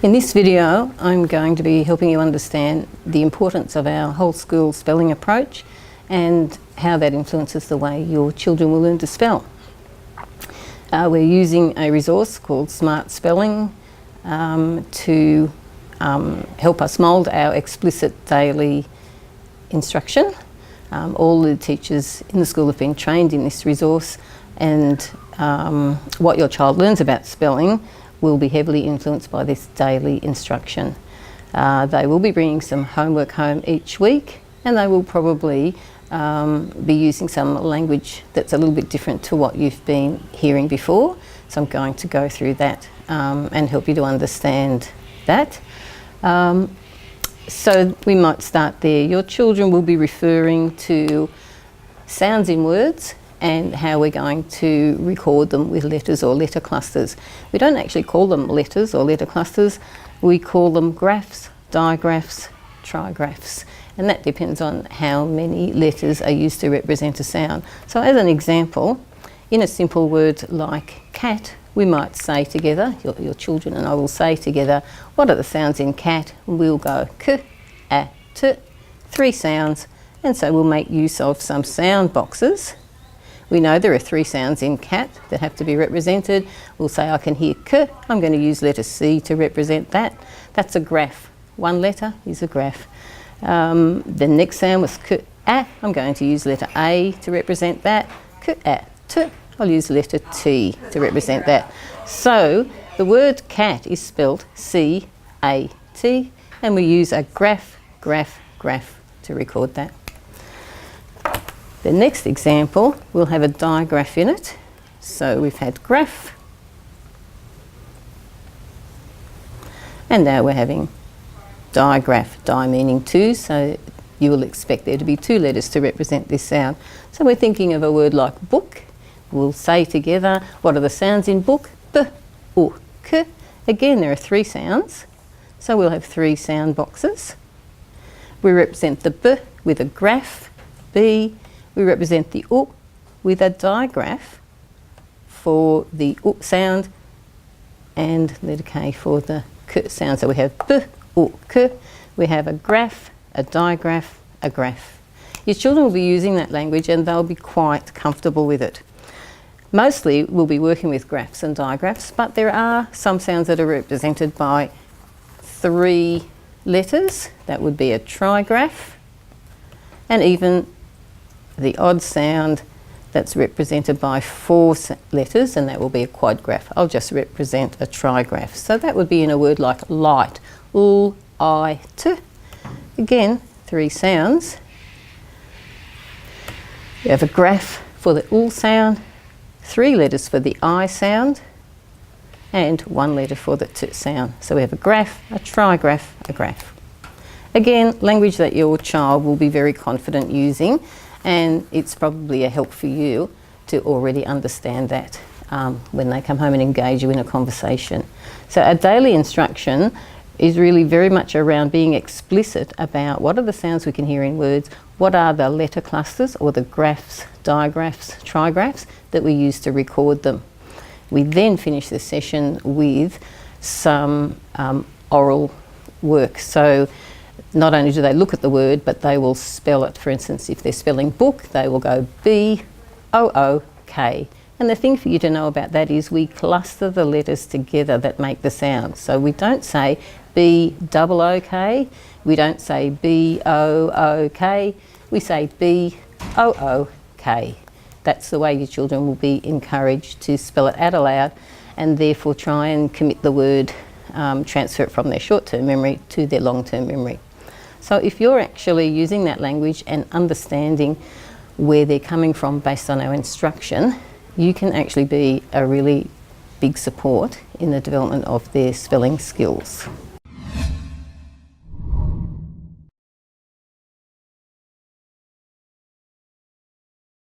In this video, I'm going to be helping you understand the importance of our whole school spelling approach and how that influences the way your children will learn to spell. We're using a resource called Smart Spelling to help us mould our explicit daily instruction. All the teachers in the school have been trained in this resource, and what your child learns about spelling will be heavily influenced by this daily instruction. They will be bringing some homework home each week, and they will probably be using some language that's a little bit different to what you've been hearing before. So I'm going to go through that and help you to understand that. So we might start there. Your children will be referring to sounds in words and how we're going to record them with letters or letter clusters. We don't actually call them letters or letter clusters, we call them graphs, digraphs, trigraphs, and that depends on how many letters are used to represent a sound. So as an example, in a simple word like cat, we might say together, your children and I will say together, what are the sounds in cat? We'll go k, a, t, 3 sounds, and so we'll make use of some sound boxes. We know there are 3 sounds in cat that have to be represented. We'll say I can hear k, I'm going to use letter C to represent that. That's a graph. 1 letter is a graph. The next sound was k, a, I'm going to use letter A to represent that. K, a, t, I'll use letter T to represent that. So the word cat is spelled C-A-T, and we use a graph, graph, graph to record that. The next example will have a digraph in it. So we've had graph, and now we're having digraph, di meaning 2, so you will expect there to be 2 letters to represent this sound. So we're thinking of a word like book. We'll say together, what are the sounds in book? B, U, K. Again, there are 3 sounds, so we'll have 3 sound boxes. We represent the B with a graph, B. We represent the U with a digraph for the U sound, and letter K for the K sound. So we have B, U, K. We have a graph, a digraph, a graph. Your children will be using that language and they'll be quite comfortable with it. Mostly we'll be working with graphs and digraphs, but there are some sounds that are represented by 3 letters. That would be a trigraph, and even the odd sound that's represented by 4 letters, and that will be a quadgraph. I'll just represent a trigraph. So that would be in a word like light, ul, I, t. Again, 3 sounds. You have a graph for the ul sound, 3 letters for the I sound, and 1 letter for the t sound. So we have a graph, a trigraph, a graph. Again, language that your child will be very confident using, and it's probably a help for you to already understand that when they come home and engage you in a conversation. So our daily instruction is really very much around being explicit about what are the sounds we can hear in words, what are the letter clusters or the graphs, digraphs, trigraphs that we use to record them. We then finish the session with some oral work. So not only do they look at the word, but they will spell it. For instance, if they're spelling book, they will go B-O-O-K. And the thing for you to know about that is we cluster the letters together that make the sound. So we don't say B-O-O-K, we don't say B-O-O-K, we say B-O-O-K. That's the way your children will be encouraged to spell it out aloud, and therefore try and commit the word, transfer it from their short-term memory to their long-term memory. So if you're actually using that language and understanding where they're coming from based on our instruction, you can actually be a really big support in the development of their spelling skills.